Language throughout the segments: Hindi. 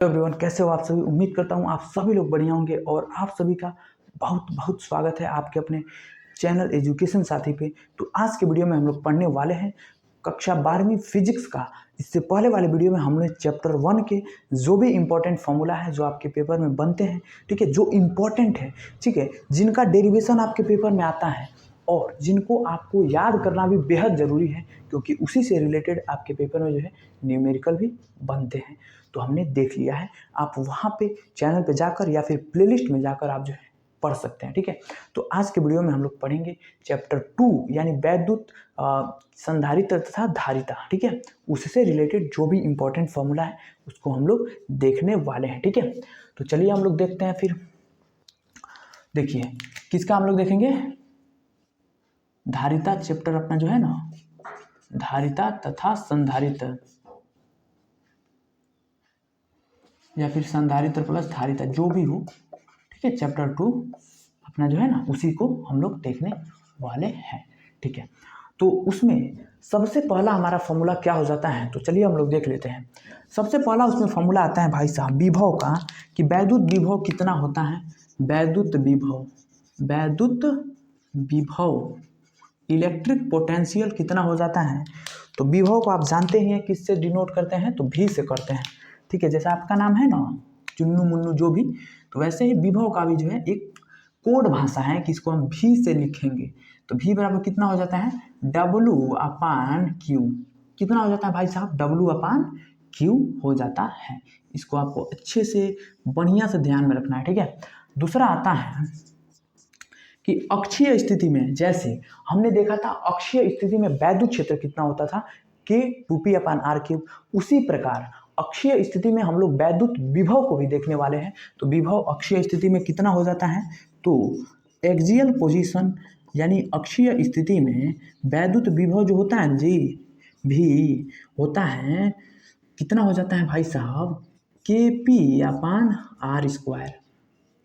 एवरीवन, कैसे हो आप सभी। उम्मीद करता हूँ आप सभी लोग बढ़िया होंगे और आप सभी का बहुत बहुत स्वागत है आपके अपने चैनल एजुकेशन साथी पे। तो आज के वीडियो में हम लोग पढ़ने वाले हैं कक्षा 12वीं फिजिक्स का। इससे पहले वाले वीडियो में हमने चैप्टर 1 के जो भी इम्पोर्टेंट फॉर्मूला है जो आपके पेपर में बनते हैं, ठीक है, जो इम्पोर्टेंट है, ठीक है, जिनका डेरिवेशन आपके पेपर में आता है और जिनको आपको याद करना भी बेहद ज़रूरी है, क्योंकि उसी से रिलेटेड आपके पेपर में जो है न्यूमेरिकल भी बनते हैं। तो हमने देख लिया है, आप वहाँ पे चैनल पे जाकर या फिर प्लेलिस्ट में जाकर आप जो है पढ़ सकते हैं, ठीक है। तो आज के वीडियो में हम लोग पढ़ेंगे चैप्टर 2 यानी वैद्युत संधारित्र तथा धारिता, ठीक है। उससे रिलेटेड जो भी इम्पोर्टेंट फॉर्मूला है उसको हम लोग देखने वाले हैं, ठीक है। तो चलिए हम लोग देखते हैं। फिर देखिए किसका हम लोग देखेंगे, धारिता चैप्टर अपना जो है ना, धारिता तथा संधारित्र या फिर संधारित्र प्लस धारिता जो भी हो, ठीक है। चैप्टर 2 अपना जो है ना उसी को हम लोग देखने वाले हैं, ठीक है। तो उसमें सबसे पहला हमारा फॉर्मूला क्या हो जाता है, तो चलिए हम लोग देख लेते हैं। सबसे पहला उसमें फॉर्मूला आता है भाई साहब विभव का, कि वैद्युत विभव कितना होता है। वैद्युत विभव इलेक्ट्रिक पोटेंशियल कितना हो जाता है। तो विभव को आप जानते ही हैं किससे डिनोट करते हैं, तो भी से करते हैं, ठीक है। जैसा आपका नाम है ना चुन्नू मुन्नू जो भी, तो वैसे ही विभव का भी जो है एक कोड भाषा है कि इसको हम भी से लिखेंगे। तो भी बराबर कितना हो जाता है, W/Q। कितना हो जाता है भाई साहब, W/Q हो जाता है। इसको आपको अच्छे से बढ़िया से ध्यान में रखना है, ठीक है। दूसरा आता है कि अक्षीय स्थिति में, जैसे हमने देखा था अक्षीय स्थिति में वैद्युत क्षेत्र कितना होता था, K2P/R3। उसी प्रकार अक्षीय स्थिति में हम लोग वैद्युत विभव को भी देखने वाले हैं। तो विभव अक्षीय स्थिति में कितना हो जाता है, तो एक्सियल पोजीशन यानी अक्षीय स्थिति में वैद्युत विभव जो होता है जी, भी होता है कितना हो जाता है भाई साहब, Kp/R²।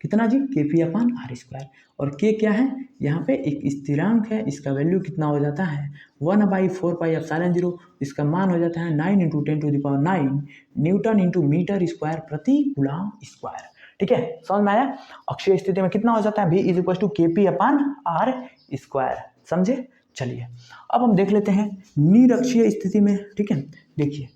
कितना जी, Kp/R²। और K क्या है, यहाँ पे एक स्थिरांक है, इसका वैल्यू कितना हो जाता है 1/4πε0। इसका मान हो जाता है 9 × 10⁹ न्यूटन इंटू मीटर स्क्वायर प्रति कूलम स्क्वायर, ठीक है। समझ में आया। अक्षीय स्थिति में कितना हो जाता है, V = Kp/R², समझे। चलिए अब हम देख लेते हैं निरक्षीय स्थिति में, ठीक है। देखिए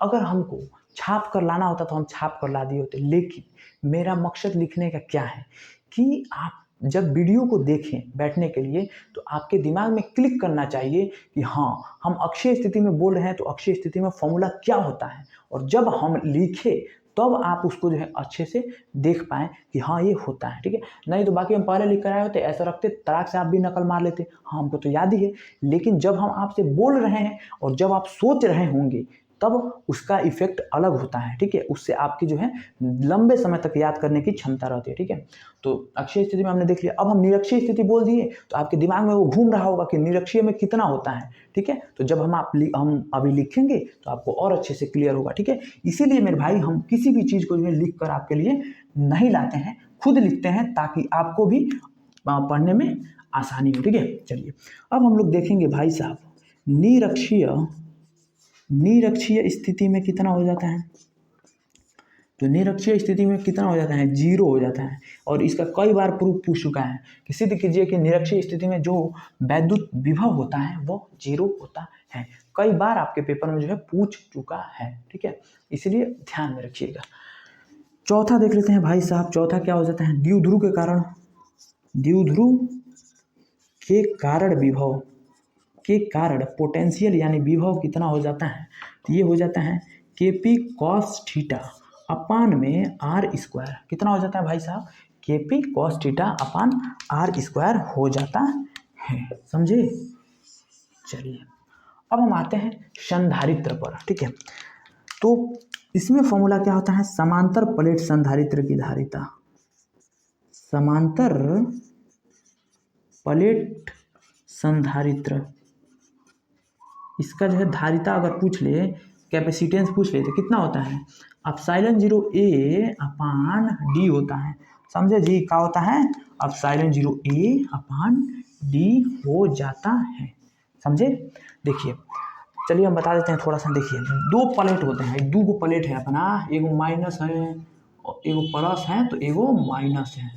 अगर हमको छाप कर लाना होता तो हम छाप कर ला दिए होते, लेकिन मेरा मकसद लिखने का क्या है कि आप जब वीडियो को देखें बैठने के लिए तो आपके दिमाग में क्लिक करना चाहिए कि हाँ हम अक्षीय स्थिति में बोल रहे हैं तो अक्षीय स्थिति में फॉर्मूला क्या होता है, और जब हम लिखें तब आप उसको जो है अच्छे से देख पाएँ कि हाँ ये होता है, ठीक है। नहीं तो बाकी हम पहले लिख कर आए होते, ऐसा रखते तड़ाक से आप भी नकल मार लेते, हाँ हमको तो याद ही है। लेकिन जब हम आपसे बोल रहे हैं और जब आप सोच रहे होंगे तब उसका इफेक्ट अलग होता है, ठीक है। उससे आपकी जो है लंबे समय तक याद करने की क्षमता रहती है, ठीक है। तो अक्षीय स्थिति में हमने देख लिया। अब हम निरक्षीय स्थिति बोल दिए तो आपके दिमाग में वो घूम रहा होगा कि निरक्षीय में कितना होता है, ठीक है। तो जब हम अभी लिखेंगे तो आपको और अच्छे से क्लियर होगा, ठीक है। इसीलिए मेरे भाई हम किसी भी चीज़ को जो है लिख कर आपके लिए नहीं लाते हैं, खुद लिखते हैं ताकि आपको भी पढ़ने में आसानी हो, ठीक है। चलिए अब हम लोग देखेंगे भाई साहब निरक्षीय स्थिति में कितना हो जाता है। तो निरक्षीय स्थिति में कितना हो जाता है, 0 हो जाता है। और इसका कई बार प्रूफ पूछ चुका है कि सिद्ध कीजिए कि निरक्षीय स्थिति में जो वैद्युत विभव होता है वो 0 होता है। कई बार आपके पेपर में जो है पूछ चुका है, ठीक है, इसलिए ध्यान में रखिएगा। चौथा देख लेते हैं भाई साहब। चौथा क्या हो जाता है, द्विध्रुव के कारण विभव के कारण पोटेंशियल यानी विभव कितना हो जाता है, तो ये हो जाता है Kp cos थीटा अपान में R²। कितना हो जाता है भाई साहब, Kp cos थीटा अपान R² हो जाता है, समझे। चलिए अब हम आते हैं संधारित्र पर, ठीक है। तो इसमें फॉर्मूला क्या होता है, समांतर प्लेट संधारित्र की धारिता, समांतर प्लेट संधारित्र, इसका जो है धारिता अगर पूछ ले, कैपेसिटेंस पूछ ले तो कितना होता है, ε0A/d होता है, समझे जी। क्या होता है, ε0A/d हो जाता है, समझे। देखिए चलिए हम बता देते हैं थोड़ा सा। देखिए दो प्लेट होते हैं, दो गो प्लेट है अपना, एगो माइनस है और एगो प्लस है तो एगो माइनस है,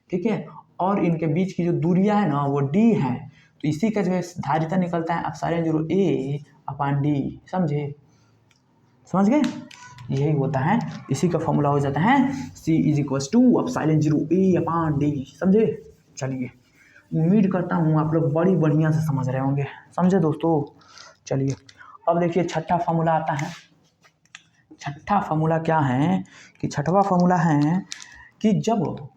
ठीक है। और इनके बीच की जो दूरियां है ना वो डी है, तो इसी का जो है धारिता निकलता है एप्सिलॉन 0 ए अपान डी, समझे, समझ गए। यही होता है, इसी का फॉर्मूला हो जाता है C is equal to epsilon 0 A upon D, समझे। चलिए उम्मीद करता हूँ आप लोग बड़ी बढ़िया से समझ रहे होंगे, समझे दोस्तों। चलिए अब देखिए छठा फार्मूला आता है। छठा फार्मूला क्या है कि छठवां फार्मूला है कि जब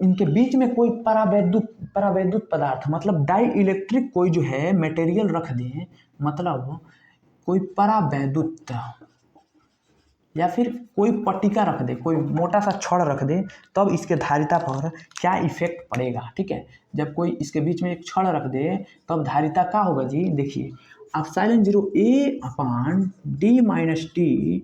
इनके बीच में कोई परावैद्युत पदार्थ मतलब डाई इलेक्ट्रिक कोई जो है मटेरियल रख दें, मतलब कोई परावैद्युत या फिर कोई पट्टिका रख दे, कोई मोटा सा छड़ रख दे, तब इसके धारिता पर क्या इफेक्ट पड़ेगा, ठीक है। जब कोई इसके बीच में एक छड़ रख दे तब धारिता क्या होगा जी, देखिए epsilon 0 A upon D minus T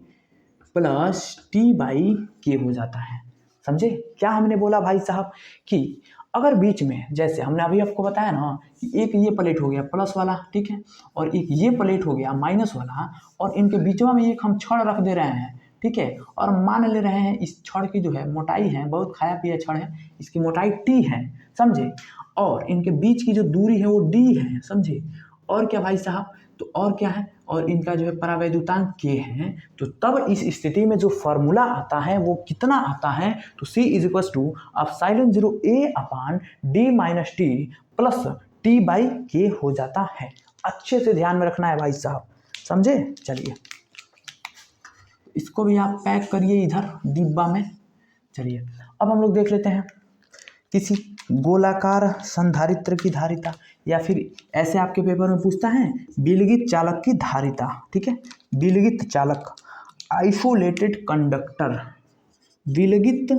plus T by K हो जाता है, समझे। क्या हमने बोला भाई साहब कि अगर बीच में, जैसे हमने अभी आपको बताया ना कि एक ये प्लेट हो गया प्लस वाला, ठीक है, और एक ये प्लेट हो गया माइनस वाला, और इनके बीच में एक हम छड़ रख दे रहे हैं, ठीक है, और मान ले रहे हैं इस छड़ की जो है मोटाई है, बहुत खाया पिया छड़ है, इसकी मोटाई टी है, समझे, और इनके बीच की जो दूरी है वो डी है, समझे। और क्या भाई साहब, तो और क्या है, और इनका जो है परावैद्युतांक के है, तो तब इस स्थिति में जो फॉर्मूला आता है वो कितना आता है, तो C is equal to epsilon 0 A upon D minus T plus T by K हो जाता है। अच्छे से ध्यान में रखना है भाई साहब, समझे। चलिए इसको भी आप पैक करिए इधर डिब्बा में। चलिए अब हम लोग देख लेते हैं किसी गोलाकार संधारित्र की धारिता, या फिर ऐसे आपके पेपर में पूछता है विलगित चालक की धारिता, ठीक है। विलगित चालक आइसोलेटेड कंडक्टर, विलगित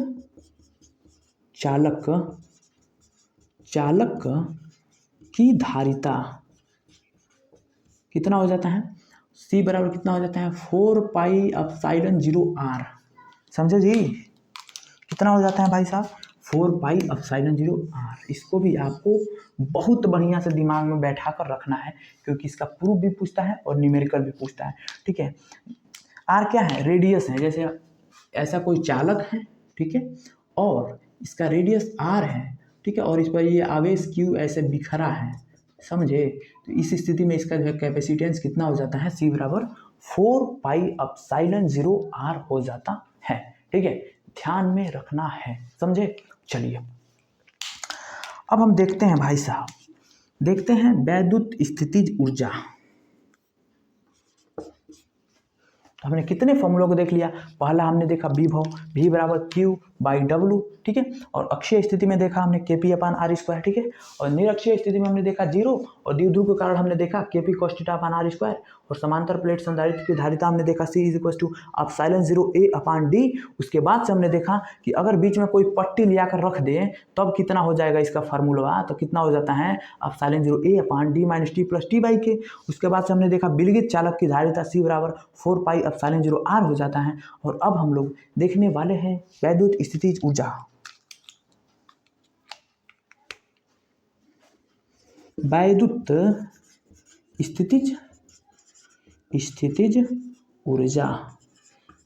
चालक की धारिता कितना हो जाता है, C बराबर कितना हो जाता है 4 पाई एप्सिलॉन 0 R, समझे जी। कितना हो जाता है भाई साहब 4 पाई एप्सिलॉन 0 R। इसको भी आपको बहुत बढ़िया से दिमाग में बैठा कर रखना है, क्योंकि इसका प्रूफ भी पूछता है और न्यूमेरिकल भी पूछता है, ठीक है। R क्या है, रेडियस है, जैसे ऐसा कोई चालक है, ठीक है, और इसका रेडियस R है, ठीक है, और इस पर ये आवेश Q ऐसे बिखरा है, समझे। तो इस स्थिति में इसका जो है कैपेसिटेंस कितना हो जाता है, C बराबर 4 पाई एप्सिलॉन 0 R हो जाता है, ठीक है, ध्यान में रखना है, समझे। चलिए अब हम देखते हैं भाई साहब, देखते हैं वैद्युत स्थितिज ऊर्जा। तो हमने कितने फॉर्मूलों को देख लिया, पहला हमने देखा विभव, V बराबर Q बाई W, ठीक है, और अक्षीय स्थिति में देखा हमने KP अपान R स्क्वायर, ठीक है, और निरक्षीय स्थिति में हमने देखा 0, और द्विध्रुव के कारण हमने देखा KP cos theta upon R square, और समांतर प्लेट संधारित्र की धारिता हमने देखा C is equal to epsilon 0 A upon D। उसके बाद से हमने देखा कि अगर बीच में कोई पट्टी लिया कर रख दे तब कितना हो जाएगा इसका फार्मूला, तो कितना हो जाता है epsilon 0 A upon D minus T plus T by के। उसके बाद से हमने देखा विलगित चालक की धारिता C बराबर 4 पाई एप्सिलॉन 0 R हो जाता है। और अब हम लोग देखने वाले हैं वैद्युत स्थितिज ऊर्जा। वैद्युत स्थितिज ऊर्जा,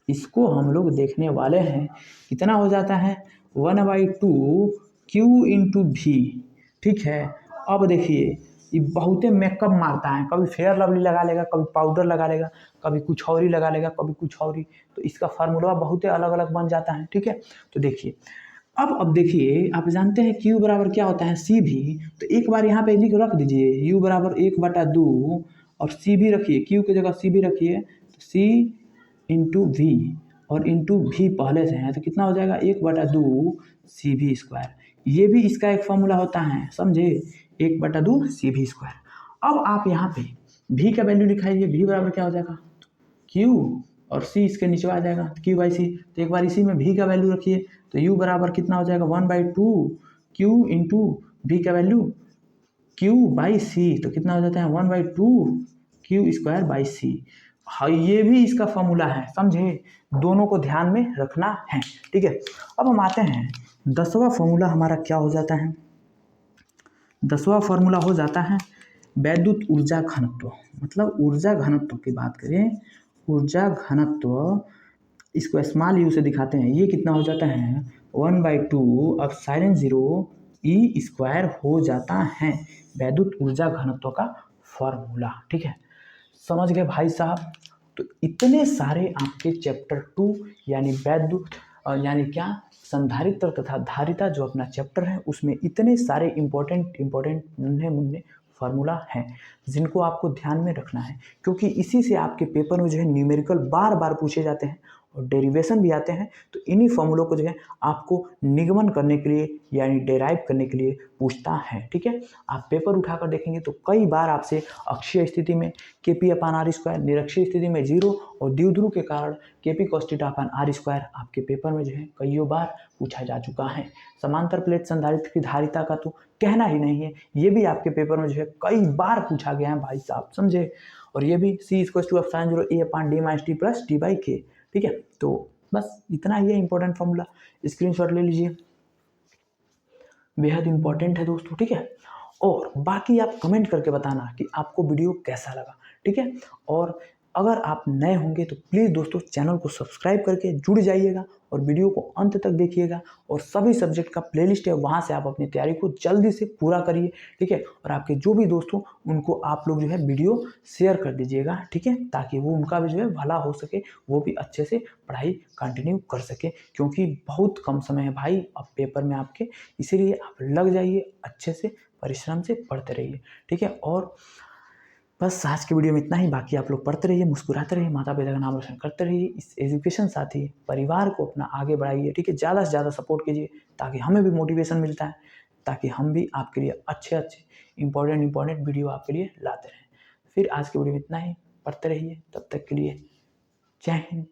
इसको हम लोग देखने वाले हैं, कितना हो जाता है 1/2 Q इंटू V, ठीक है। अब देखिए ये बहुते मेकअप मारता है, कभी फेयर लवली लगा लेगा, कभी पाउडर लगा लेगा, कभी कुछ और ही लगा लेगा, कभी कुछ और ही, तो इसका फार्मूला बहुते अलग अलग बन जाता है, ठीक है। तो देखिए अब देखिए आप जानते हैं Q बराबर क्या होता है C भी, तो एक बार यहाँ पे लिख रख दीजिए U बराबर 1/2 और C भी रखिए, Q की जगह C भी रखिए, तो C इंटू V और इंटू V पहले से है, तो कितना हो जाएगा 1/2 CV स्क्वायर। ये भी इसका एक फॉर्मूला होता है, समझे, 1/2 CV स्क्वायर। अब आप यहाँ पे V का वैल्यू लिखाइए, V बराबर क्या हो जाएगा Q और C इसके नीचे आ जाएगा, तो Q बाई C। तो एक बार इसी में V का वैल्यू रखिए, तो U बराबर कितना हो जाएगा 1/2 Q इंटू V का वैल्यू Q बाई C, तो कितना हो जाता है 1/2 Q स्क्वायर बाई C। हाँ ये भी इसका फॉर्मूला है, समझे, दोनों को ध्यान में रखना है, ठीक है। अब हम आते हैं 10वां फॉर्मूला हमारा क्या हो जाता है, 10वां फॉर्मूला हो जाता है वैद्युत ऊर्जा घनत्व, मतलब ऊर्जा घनत्व की बात करें, ऊर्जा घनत्व इसको स्मॉल यू से दिखाते हैं, ये कितना हो जाता है 1/2 अब साइलेंस 0 ई स्क्वायर हो जाता है वैद्युत ऊर्जा घनत्व का फॉर्मूला। ठीक है, समझ गए भाई साहब। तो इतने सारे आपके चैप्टर 2 यानी वैद्युत यानी क्या संधारित्र तथा धारिता जो अपना चैप्टर है उसमें इतने सारे इंपॉर्टेंट नन्हे मुन्ने फार्मूला हैं जिनको आपको ध्यान में रखना है, क्योंकि इसी से आपके पेपर में जो है न्यूमेरिकल बार बार पूछे जाते हैं और डेरिवेशन भी आते हैं। तो इन्हीं फॉर्मूलों को जो है आपको निगमन करने के लिए यानी डेराइव करने के लिए पूछता है। ठीक है, आप पेपर उठाकर देखेंगे तो कई बार आपसे अक्षीय स्थिति में KP/R², निरक्षीय स्थिति में 0 और द्विध्रुव के कारण KP/R² आपके पेपर में जो है कईयों बार पूछा जा चुका है। समांतर प्लेट संधारित्र की धारिता का तो कहना ही नहीं है, ये भी आपके पेपर में जो है कई बार पूछा गया है भाई साहब, समझे। और ये भी C=F0 A/D-T + T/K। ठीक है, तो बस इतना ही है इंपॉर्टेंट फॉर्मूला, स्क्रीनशॉट ले लीजिए, बेहद इंपॉर्टेंट है दोस्तों। ठीक है, और बाकी आप कमेंट करके बताना कि आपको वीडियो कैसा लगा। ठीक है, और अगर आप नए होंगे तो प्लीज़ दोस्तों चैनल को सब्सक्राइब करके जुड़ जाइएगा और वीडियो को अंत तक देखिएगा, और सभी सब्जेक्ट का प्लेलिस्ट है वहाँ से आप अपनी तैयारी को जल्दी से पूरा करिए। ठीक है, और आपके जो भी दोस्त हो उनको आप लोग जो है वीडियो शेयर कर दीजिएगा। ठीक है, ताकि वो उनका भी जो है भला हो सके, वो भी अच्छे से पढ़ाई कंटिन्यू कर सके, क्योंकि बहुत कम समय है भाई अब पेपर में आपके, इसीलिए आप लग जाइए, अच्छे से परिश्रम से पढ़ते रहिए। ठीक है, और बस आज की वीडियो में इतना ही। बाकी आप लोग पढ़ते रहिए, मुस्कुराते रहिए, माता पिता का नाम रोशन करते रहिए, इस एजुकेशन साथ ही परिवार को अपना आगे बढ़ाइए। ठीक है, ज़्यादा से ज़्यादा सपोर्ट कीजिए ताकि हमें भी मोटिवेशन मिलता है, ताकि हम भी आपके लिए अच्छे इंपॉर्टेंट वीडियो आपके लिए लाते रहें। फिर आज की वीडियो में इतना ही, पढ़ते रहिए, तब तक के लिए जय हिंद।